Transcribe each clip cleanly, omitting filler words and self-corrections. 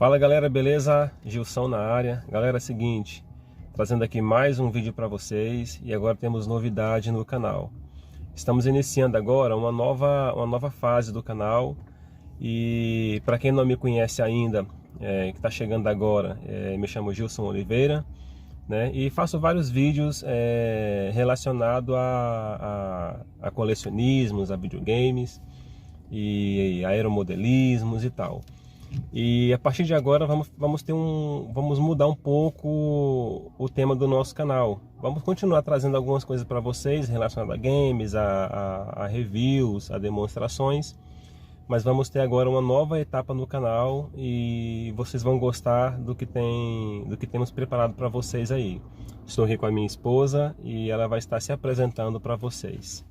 Fala galera, beleza? Gilson na área. Galera, é o seguinte, trazendo aqui mais um vídeo para vocês e agora temos novidade no canal. Estamos iniciando agora uma nova fase do canal e para quem não me conhece ainda, que está chegando agora, me chamo Gilson Oliveira, né? E faço vários vídeos relacionados a colecionismos, a videogames e aeromodelismos e tal. E a partir de agora vamos mudar um pouco o tema do nosso canal. Vamos continuar trazendo algumas coisas para vocês relacionadas a games, a reviews, a demonstrações. Mas vamos ter agora uma nova etapa no canal e vocês vão gostar do que temos preparado para vocês aí. Estou aqui com a minha esposa e ela vai estar se apresentando para vocês.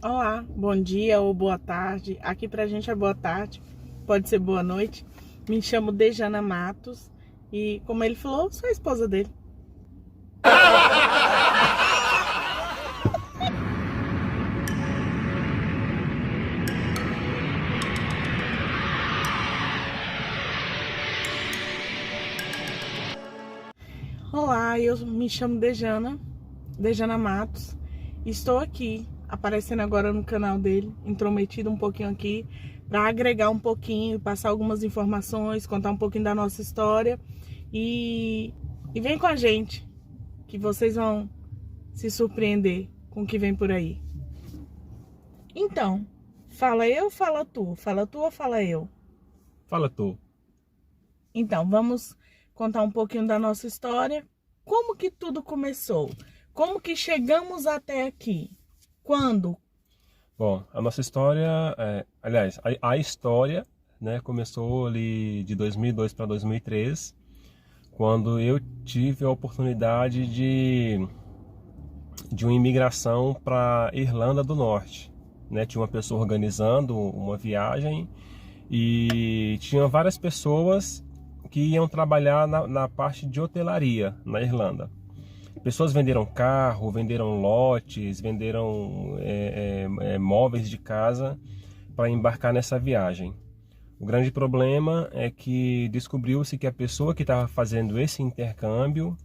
Olá, bom dia ou boa tarde. Aqui pra gente é boa tarde. Pode ser boa noite. Me chamo Dejana Matos e, como ele falou, sou a esposa dele. Olá, eu me chamo Dejana Matos. Estou aqui aparecendo agora no canal dele, intrometido um pouquinho aqui, para agregar um pouquinho, passar algumas informações, contar um pouquinho da nossa história e vem com a gente, que vocês vão se surpreender com o que vem por aí. Então, fala eu ou fala tu? Fala tu ou fala eu? Fala tu. Então, vamos contar um pouquinho da nossa história. Como que tudo começou? Como que chegamos até aqui? Quando? Bom, a nossa história, aliás, a história, né, começou ali de 2002 para 2003, quando eu tive a oportunidade de uma imigração para Irlanda do Norte, né? Tinha uma pessoa organizando uma viagem e tinha várias pessoas que iam trabalhar na parte de hotelaria na Irlanda. Pessoas venderam carro, venderam lotes, venderam móveis de casa para embarcar nessa viagem. O grande problema é que descobriu-se que a pessoa que estava fazendo esse intercâmbio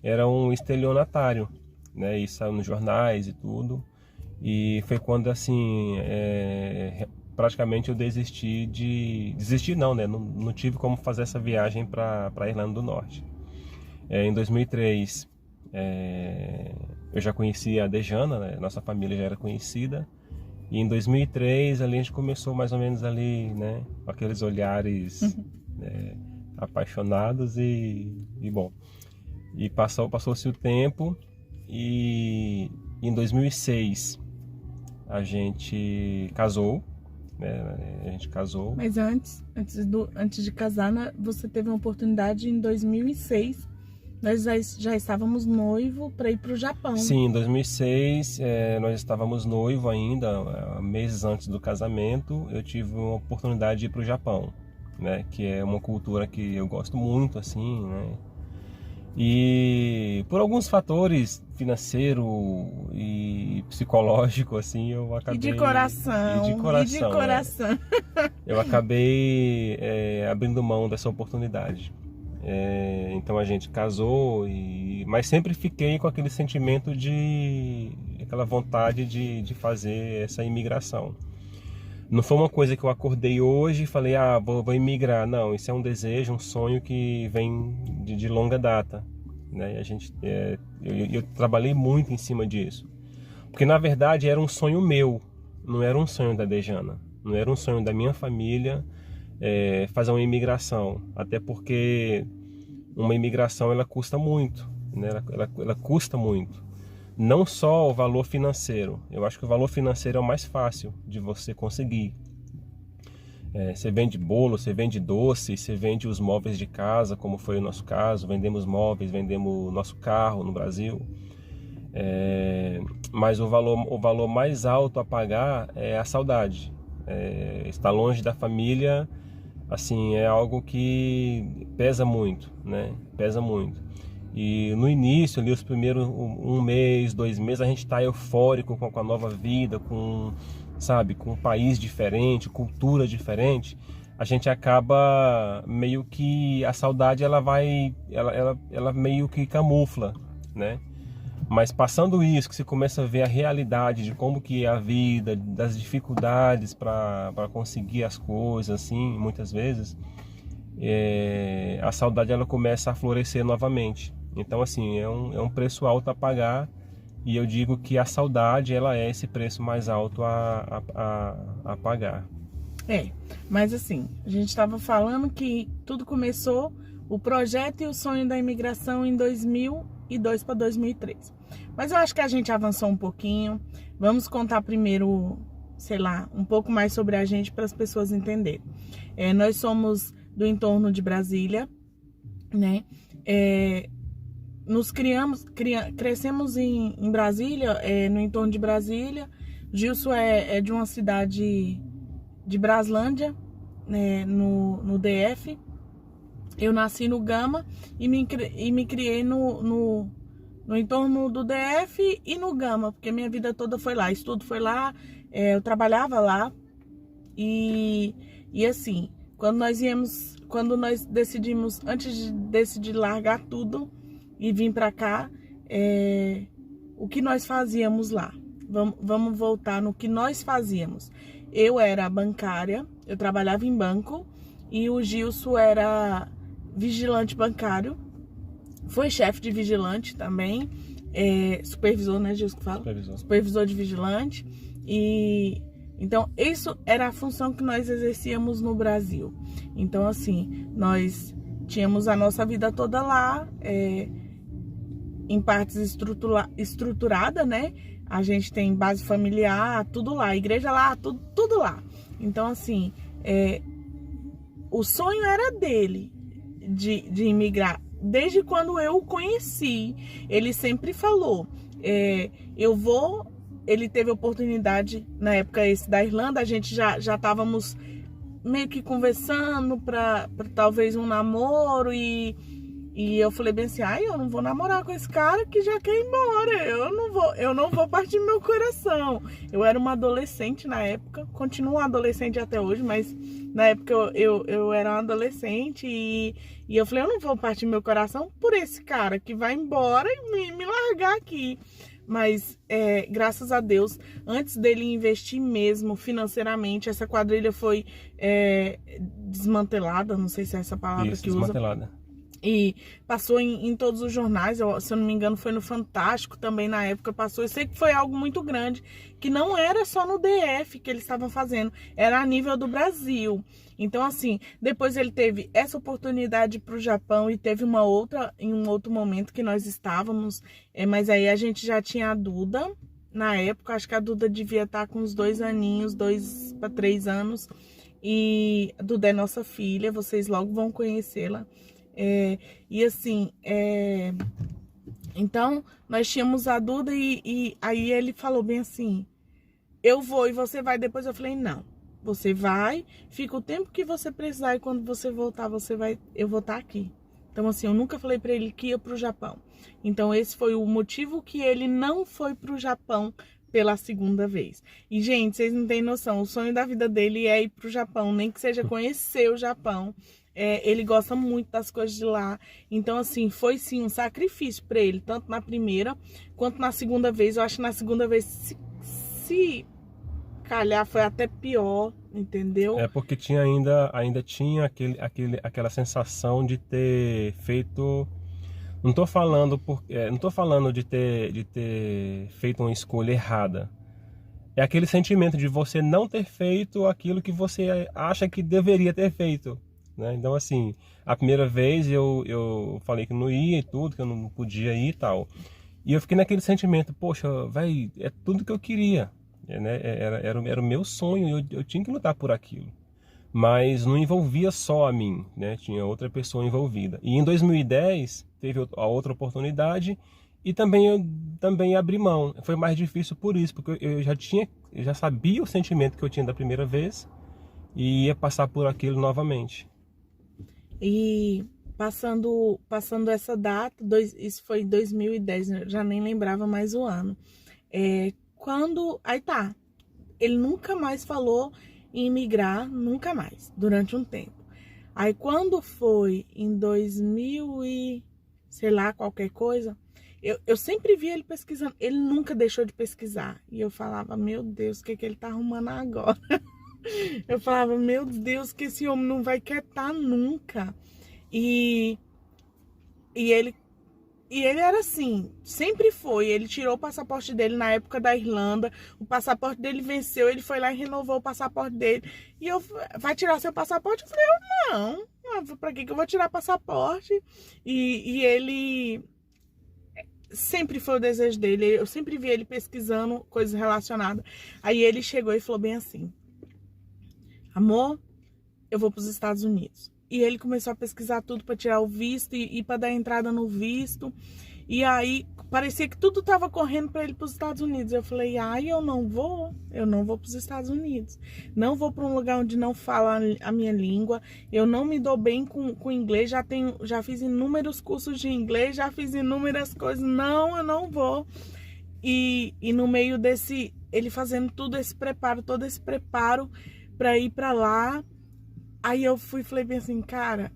era um estelionatário, né? Isso saiu nos jornais e tudo. E foi quando assim praticamente eu desisti não, né? Não tive como fazer essa viagem para a Irlanda do Norte. Em 2003 eu já conhecia a Dejana, né? Nossa família já era conhecida. E em 2003 ali a gente começou mais ou menos ali, né? Com aqueles olhares apaixonados e bom. E passou-se o tempo e em 2006 a gente casou, né? A gente casou. Mas antes de casar, você teve uma oportunidade em 2006. Nós já estávamos noivos para ir para o Japão. Sim, em 2006 nós estávamos noivos ainda, meses antes do casamento. Eu tive uma oportunidade de ir para o Japão, né? Que é uma cultura que eu gosto muito, assim, né? E por alguns fatores financeiro e psicológico, assim, eu acabei... E de coração. Eu acabei abrindo mão dessa oportunidade. Então a gente casou, mas sempre fiquei com aquele sentimento aquela vontade de fazer essa imigração. Não foi uma coisa que eu acordei hoje e falei, vou imigrar. Não, isso é um desejo, um sonho que vem de longa data, né? Eu trabalhei muito em cima disso, porque na verdade era um sonho meu, não era um sonho da Dejana, não era um sonho da minha família fazer uma imigração, até porque uma imigração ela custa muito, né? Ela custa muito, não só o valor financeiro. Eu acho que o valor financeiro é o mais fácil de você conseguir. Você vende bolo, você vende doce, você vende os móveis de casa, como foi o nosso caso, vendemos móveis, vendemos nosso carro no Brasil. Mas o valor mais alto a pagar é a saudade. Estar longe da família, assim, é algo que pesa muito, né? Pesa muito. E no início, ali, os primeiros um mês, 2 meses, a gente está eufórico com a nova vida, com um país diferente, cultura diferente. a gente acaba meio que a saudade ela meio que camufla, né? Mas passando isso, que você começa a ver a realidade de como que é a vida, das dificuldades para conseguir as coisas, assim, muitas vezes, a saudade ela começa a florescer novamente. Então, assim, é um preço alto a pagar, e eu digo que a saudade ela é esse preço mais alto a pagar. Mas assim, a gente estava falando que tudo começou, o projeto e o sonho da imigração em 2002 para 2003. Mas eu acho que a gente avançou um pouquinho. Vamos contar primeiro, sei lá, um pouco mais sobre a gente para as pessoas entenderem. Nós somos do entorno de Brasília, né? Crescemos em Brasília, no entorno de Brasília. Gilson é de uma cidade de Braslândia, né, no DF. Eu nasci no Gama e me criei no entorno do DF e no Gama, porque minha vida toda foi lá, estudo foi lá, eu trabalhava lá. E assim, quando nós decidimos, antes de decidir largar tudo e vir para cá, o que nós fazíamos lá? Vamos voltar no que nós fazíamos. Eu era bancária, eu trabalhava em banco, e o Gilson era vigilante bancário, foi chefe de vigilante também, supervisor, né, Gilson que fala? Supervisor de vigilante. E então isso era a função que nós exercíamos no Brasil. Então assim, nós tínhamos a nossa vida toda lá, em partes estruturada, né? A gente tem base familiar, tudo lá, igreja lá, tudo lá. Então, assim, o sonho era dele de imigrar. Desde quando eu o conheci, ele sempre falou, ele teve oportunidade, na época da Irlanda, a gente já estávamos meio que conversando para talvez um namoro, e eu falei bem assim, eu não vou namorar com esse cara que já quer ir embora, eu não vou partir meu coração. Eu era uma adolescente na época, continuo uma adolescente até hoje, mas na época eu era uma adolescente, e eu falei, eu não vou partir meu coração por esse cara que vai embora e me largar aqui. Mas graças a Deus, antes dele investir mesmo financeiramente, essa quadrilha foi desmantelada, não sei se é essa palavra que usa. Desmantelada. E passou em todos os jornais, se eu não me engano foi no Fantástico também na época passou. Eu sei que foi algo muito grande, que não era só no DF que eles estavam fazendo, era a nível do Brasil. Então assim, depois ele teve essa oportunidade para o Japão, e teve uma outra, em um outro momento que nós estávamos, mas aí a gente já tinha a Duda, na época, acho que a Duda devia estar com uns 2 aninhos, 2 para 3 anos, e a Duda é nossa filha, vocês logo vão conhecê-la. E assim, então nós tínhamos a Duda, e aí ele falou bem assim, eu vou e você vai depois. Eu falei, não, você vai, fica o tempo que você precisar, e quando você voltar, eu vou estar aqui. Então assim, eu nunca falei pra ele que ia pro Japão. Então esse foi o motivo que ele não foi pro Japão pela segunda vez. E gente, vocês não têm noção, o sonho da vida dele é ir pro Japão, nem que seja conhecer o Japão. Ele gosta muito das coisas de lá. Então assim, foi sim um sacrifício para ele, tanto na primeira quanto na segunda vez. Eu acho que na segunda vez, se calhar, foi até pior, entendeu? Porque ainda tinha aquela sensação de ter feito. Não tô falando de ter feito uma escolha errada. É aquele sentimento de você não ter feito aquilo que você acha que deveria ter feito, né? Então assim, a primeira vez eu falei que não ia e tudo, que eu não podia ir e tal. E eu fiquei naquele sentimento, poxa, velho, é tudo que eu queria, né? Era o meu sonho, eu tinha que lutar por aquilo. Mas não envolvia só a mim, né? Tinha outra pessoa envolvida. E em 2010 teve a outra oportunidade, e também abri mão. Foi mais difícil por isso, porque eu já sabia o sentimento que eu tinha da primeira vez e ia passar por aquilo novamente. E passando essa data, isso foi em 2010, né? Eu já nem lembrava mais o ano. Aí tá, ele nunca mais falou e imigrar nunca mais, durante um tempo. Aí quando foi em 2000 e sei lá, qualquer coisa, eu sempre vi ele pesquisando, ele nunca deixou de pesquisar. E eu falava, meu Deus, o que ele tá arrumando agora? Eu falava, meu Deus, que esse homem não vai quietar nunca. E ele era assim, sempre foi. Ele tirou o passaporte dele na época da Irlanda, o passaporte dele venceu, ele foi lá e renovou o passaporte dele. E eu, vai tirar seu passaporte? Eu falei, eu não, pra que eu vou tirar passaporte? E ele, sempre foi o desejo dele, eu sempre vi ele pesquisando coisas relacionadas. Aí ele chegou e falou bem assim, amor, eu vou para os Estados Unidos. E ele começou a pesquisar tudo para tirar o visto e para dar entrada no visto. E aí parecia que tudo estava correndo para ele para os Estados Unidos. Eu falei, eu não vou para os Estados Unidos. Não vou para um lugar onde não fala a minha língua. Eu não me dou bem com inglês. Já fiz inúmeros cursos de inglês, já fiz inúmeras coisas. Não, eu não vou. E no meio desse, ele fazendo todo esse preparo para ir para lá. Aí eu falei bem assim, cara,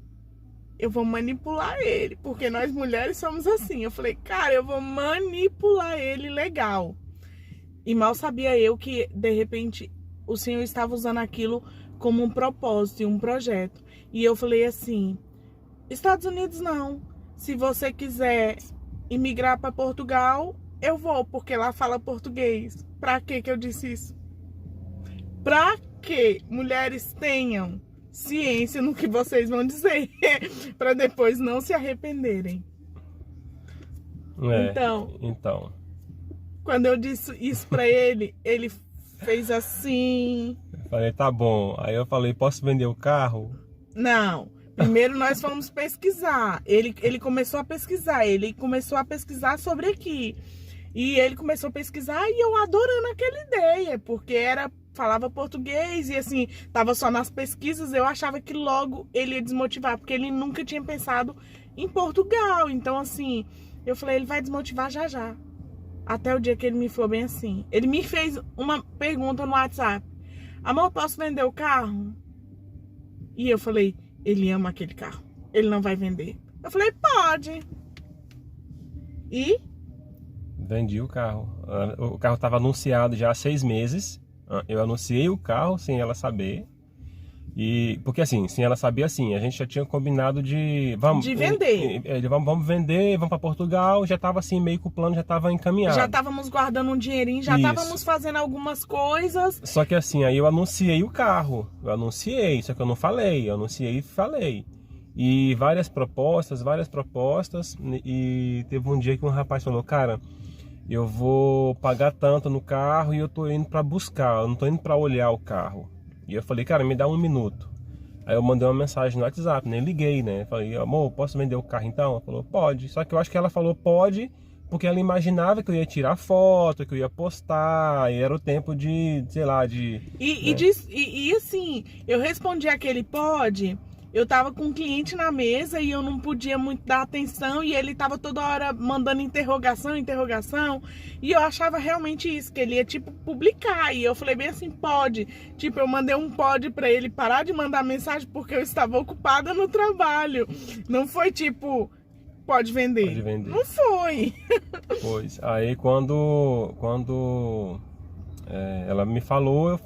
eu vou manipular ele, porque nós mulheres somos assim. Eu falei, cara, eu vou manipular ele legal. E mal sabia eu que, de repente, o Senhor estava usando aquilo como um propósito e um projeto. E eu falei assim, Estados Unidos não. Se você quiser imigrar para Portugal, eu vou, porque lá fala português. Pra que eu disse isso? Pra que mulheres tenham ciência no que vocês vão dizer, para depois não se arrependerem. Então, quando eu disse isso para ele, ele fez assim. Eu falei, tá bom. Aí eu falei, posso vender o carro? Não. Primeiro nós fomos pesquisar. Ele começou a pesquisar. Ele começou a pesquisar sobre aqui. E ele começou a pesquisar e eu adorando aquela ideia, porque falava português e assim, tava só nas pesquisas, eu achava que logo ele ia desmotivar, porque ele nunca tinha pensado em Portugal. Então assim, eu falei, ele vai desmotivar já já. Até o dia que ele me falou bem assim. Ele me fez uma pergunta no WhatsApp. Amor, posso vender o carro? E eu falei, ele ama aquele carro, ele não vai vender. Eu falei, pode. E? Vendi o carro. O carro estava anunciado já há 6 meses. Eu anunciei o carro sem ela saber. Porque assim, sem ela saber, assim, a gente já tinha combinado de vender. Vamos vender, vamos para Portugal. Já estava assim, meio que o plano já estava encaminhado. Já estávamos guardando um dinheirinho, já estávamos fazendo algumas coisas. Só que assim, aí eu anunciei o carro. Só que eu não falei. Eu anunciei e falei. E várias propostas. E teve um dia que um rapaz falou, cara, eu vou pagar tanto no carro e eu tô indo para buscar, eu não tô indo para olhar o carro. E eu falei, cara, me dá 1 minuto. Aí eu mandei uma mensagem no WhatsApp, nem liguei, né? Falei, amor, posso vender o carro então? Ela falou, pode. Só que eu acho que ela falou pode porque ela imaginava que eu ia tirar foto, que eu ia postar, e era o tempo de, sei lá, de... E assim, eu respondi aquele pode... Eu tava com um cliente na mesa e eu não podia muito dar atenção e ele tava toda hora mandando interrogação. E eu achava realmente isso, que ele ia, tipo, publicar. E eu falei bem assim, pode. Tipo, eu mandei um pode pra ele parar de mandar mensagem porque eu estava ocupada no trabalho. Não foi tipo, pode vender. Pode vender. Não foi. Pois, aí quando ela me falou,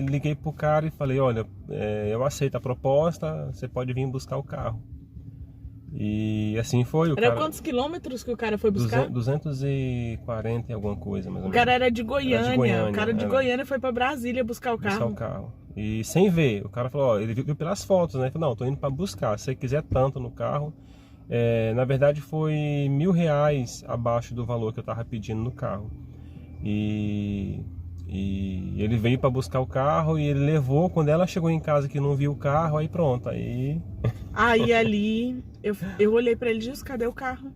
liguei pro cara e falei, olha, eu aceito a proposta, você pode vir buscar o carro. E assim foi. Quantos quilômetros que o cara foi buscar? 240 e alguma coisa, mais ou menos. O cara era de Goiânia. O cara de Goiânia foi pra Brasília buscar o carro. E sem ver. O cara falou, ó, ele viu pelas fotos, né? Ele falou, não, tô indo pra buscar. Se você quiser tanto no carro. Na verdade foi R$1.000 abaixo do valor que eu tava pedindo no carro. E ele veio para buscar o carro e ele levou. Quando ela chegou em casa que não viu o carro, aí pronto, aí ali eu olhei para ele, Gilson, cadê o carro?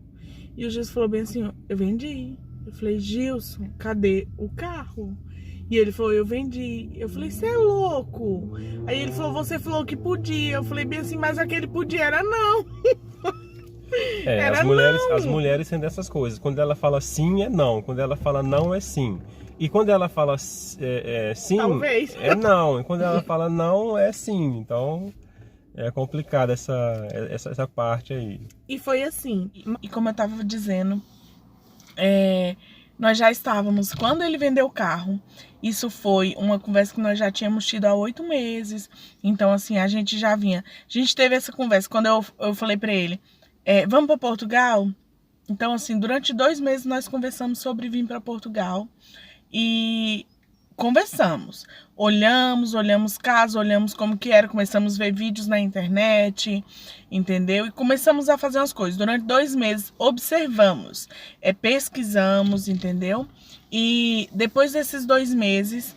E o Gilson falou bem assim, eu vendi. Eu falei, Gilson, cadê o carro? E ele falou, eu vendi. Eu falei, você é louco? Aí ele falou, você falou que podia. Eu falei bem assim, mas aquele podia era não. As mulheres têm dessas coisas. Quando ela fala sim, é não. Quando ela fala não, é sim. E quando ela fala sim, Talvez. é não. E quando ela fala não, é sim. Então é complicado essa parte aí. E foi assim. E como eu tava dizendo, nós já estávamos, quando ele vendeu o carro, isso foi uma conversa que nós já tínhamos tido há 8 meses. Então, assim, a gente já vinha. A gente teve essa conversa quando eu falei pra ele, vamos para Portugal? Então, assim, durante 2 meses nós conversamos sobre vir para Portugal. E conversamos, olhamos caso, olhamos como que era, começamos a ver vídeos na internet, entendeu? E começamos a fazer umas coisas. Durante 2 meses observamos, pesquisamos, entendeu? E depois desses 2 meses,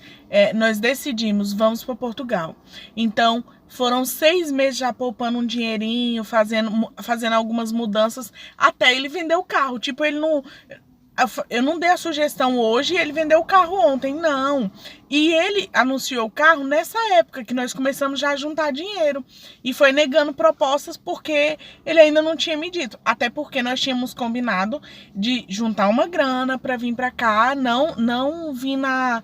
nós decidimos, vamos para Portugal. Então, foram 6 meses já poupando um dinheirinho, fazendo algumas mudanças, até ele vender o carro. Tipo, ele não... Eu não dei a sugestão hoje e ele vendeu o carro ontem, não. E ele anunciou o carro nessa época que nós começamos já a juntar dinheiro. E foi negando propostas porque ele ainda não tinha me dito. Até porque nós tínhamos combinado de juntar uma grana para vir para cá. Não vir na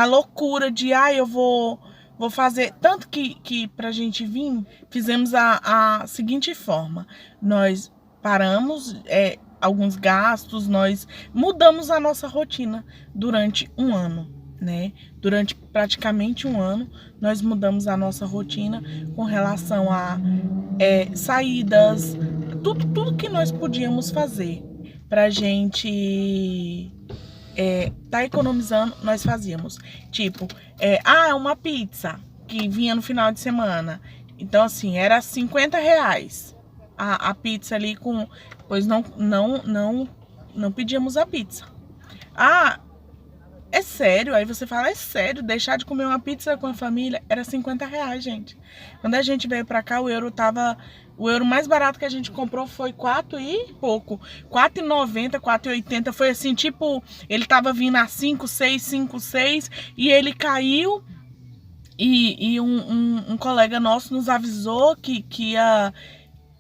loucura de, eu vou fazer. Tanto que pra gente vir, fizemos a seguinte forma. Nós paramos... alguns gastos, nós mudamos a nossa rotina durante um ano, né? Durante praticamente um ano, nós mudamos a nossa rotina com relação a saídas, tudo que nós podíamos fazer pra gente tá economizando, nós fazíamos. Tipo, uma pizza que vinha no final de semana. Então, assim, era R$50 a pizza ali com... Pois não pedíamos a pizza. É sério? Aí você fala, é sério? Deixar de comer uma pizza com a família era R$50, gente. Quando a gente veio pra cá, o euro mais barato que a gente comprou foi 4 e pouco. 4,90, 4,80. Foi assim, tipo, ele tava vindo a 5,6 e ele caiu. E um colega nosso nos avisou que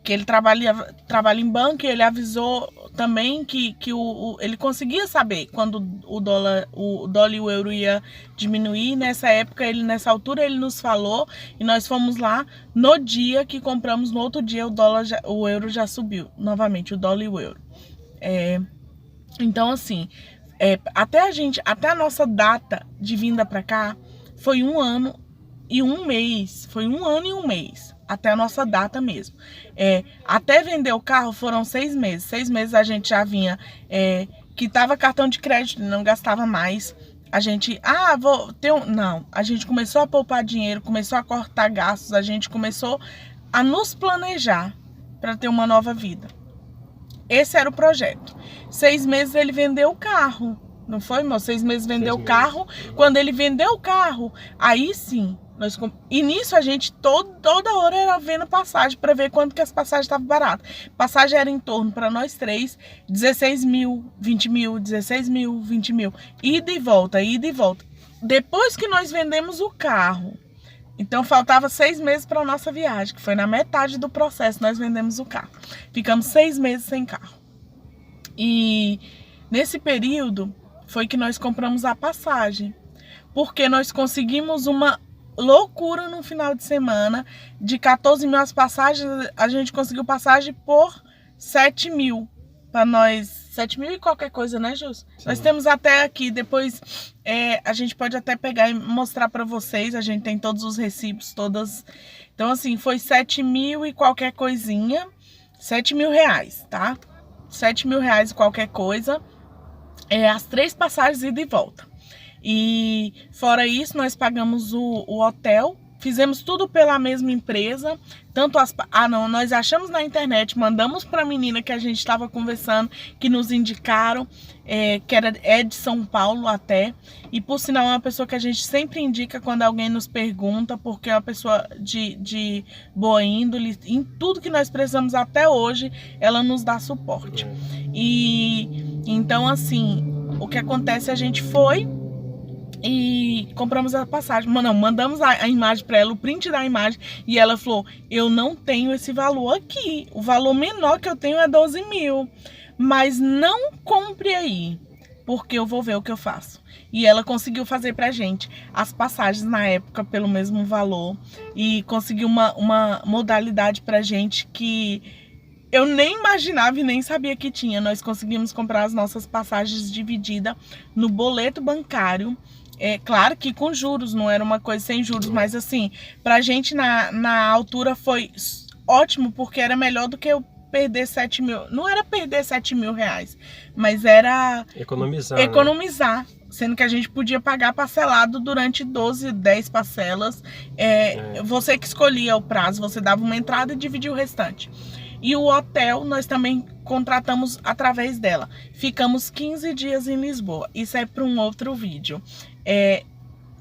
ele trabalha em banco, e ele avisou também que ele conseguia saber quando o dólar e o euro ia diminuir. Nessa altura ele nos falou e nós fomos lá no dia que compramos. No outro dia o euro já subiu novamente, o dólar e o euro. Então, assim, até a nossa data de vinda para cá foi 1 ano e 1 mês. Foi 1 ano e 1 mês. Até a nossa data mesmo. Até vender o carro foram 6 meses. 6 meses a gente já vinha, quitava cartão de crédito, não gastava mais. A gente, não. A gente começou a poupar dinheiro, começou a cortar gastos, a gente começou a nos planejar para ter uma nova vida. Esse era o projeto. 6 meses ele vendeu o carro. Não foi, irmão? 6 meses vendeu o carro. Quando ele vendeu o carro, aí sim... E nisso a gente toda hora era vendo passagem para ver quanto que as passagens estavam baratas. Passagem era em torno, para nós 3, 16 mil, 20 mil, 16 mil, 20 mil. Ida e volta. Depois que nós vendemos o carro, então faltava 6 meses para a nossa viagem, que foi na metade do processo, nós vendemos o carro. Ficamos 6 meses sem carro. E nesse período foi que nós compramos a passagem, porque nós conseguimos uma loucura no final de semana. De 14 mil as passagens, a gente conseguiu passagem por 7 mil para nós. 7 mil e qualquer coisa, né, Jus? Sim. Nós temos até aqui, depois a gente pode até pegar e mostrar para vocês. A gente tem todos os recibos, todas. Então, assim, foi 7 mil e qualquer coisinha. 7 mil reais, tá? 7 mil reais e qualquer coisa. As 3 passagens ida e volta. E fora isso, nós pagamos o hotel, fizemos tudo pela mesma empresa. Tanto nós achamos na internet, mandamos para a menina que a gente estava conversando, que nos indicaram, que é de São Paulo até. E por sinal é uma pessoa que a gente sempre indica quando alguém nos pergunta, porque é uma pessoa de boa índole. Em tudo que nós precisamos até hoje, ela nos dá suporte. E então, assim, o que acontece, a gente foi e compramos a passagem. Mandamos a imagem para ela, o print da imagem, e ela falou, eu não tenho esse valor aqui, o valor menor que eu tenho é 12 mil, mas não compre aí, porque eu vou ver o que eu faço. E ela conseguiu fazer pra gente as passagens na época pelo mesmo valor e conseguiu uma modalidade pra gente que eu nem imaginava e nem sabia que tinha. Nós conseguimos comprar as nossas passagens divididas no boleto bancário. É claro que com juros, não era uma coisa sem juros, mas assim, pra gente na altura foi ótimo, porque era melhor do que eu perder 7 mil. Não era perder 7 mil reais, mas era economizar. Né? Sendo que a gente podia pagar parcelado durante 12, 10 parcelas. Você que escolhia o prazo, você dava uma entrada e dividia o restante. E o hotel nós também contratamos através dela. Ficamos 15 dias em Lisboa. Isso é para um outro vídeo.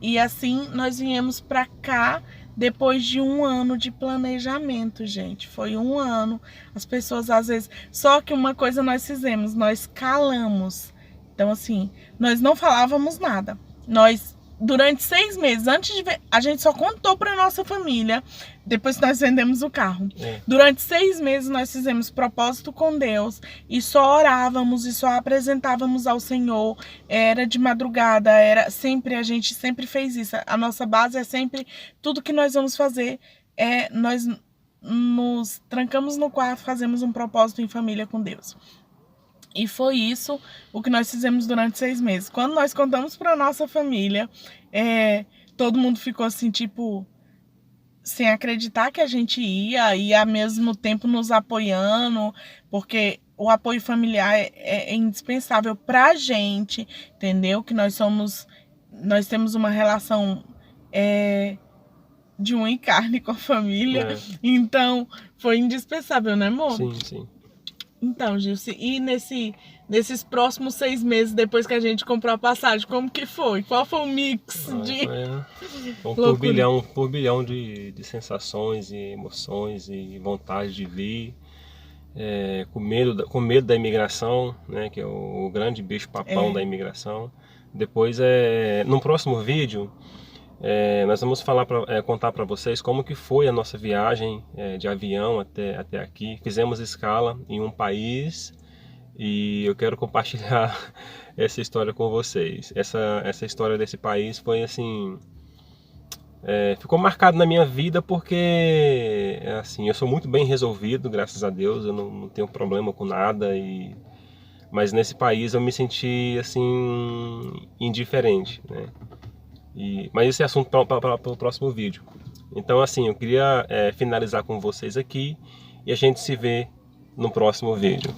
E assim nós viemos para cá depois de 1 ano de planejamento, gente. Foi 1 ano. As pessoas às vezes... Só que uma coisa nós fizemos, nós calamos. Então assim, nós não falávamos nada. Nós... Durante 6 meses, antes de ver, a gente só contou para nossa família, depois que nós vendemos o carro. Durante 6 meses nós fizemos propósito com Deus e só orávamos e só apresentávamos ao Senhor. Era de madrugada, era sempre, a gente sempre fez isso. A nossa base é sempre, tudo que nós vamos fazer, nós nos trancamos no quarto, fazemos um propósito em família com Deus. E foi isso o que nós fizemos durante 6 meses. Quando nós contamos para nossa família, todo mundo ficou assim, tipo, sem acreditar que a gente ia e ao mesmo tempo nos apoiando, porque o apoio familiar é indispensável pra gente, entendeu? Que nós temos uma relação de unha e carne com a família, então foi indispensável, né, amor? Sim, sim. Então, Gilce, e nesses próximos 6 meses, depois que a gente comprou a passagem, como que foi? Qual foi o mix de... Um turbilhão de sensações e emoções e vontade de vir, com medo da imigração, né, que é o grande bicho-papão da imigração. Depois, no próximo vídeo, nós vamos contar para vocês como que foi a nossa viagem de avião até aqui. Fizemos escala em um país e eu quero compartilhar essa história com vocês. Essa história desse país foi assim, ficou marcado na minha vida porque assim, eu sou muito bem resolvido, graças a Deus, eu não tenho problema com nada, mas nesse país eu me senti assim, indiferente, né? Mas esse é assunto para o próximo vídeo. Então assim, eu queria finalizar com vocês aqui e a gente se vê no próximo vídeo.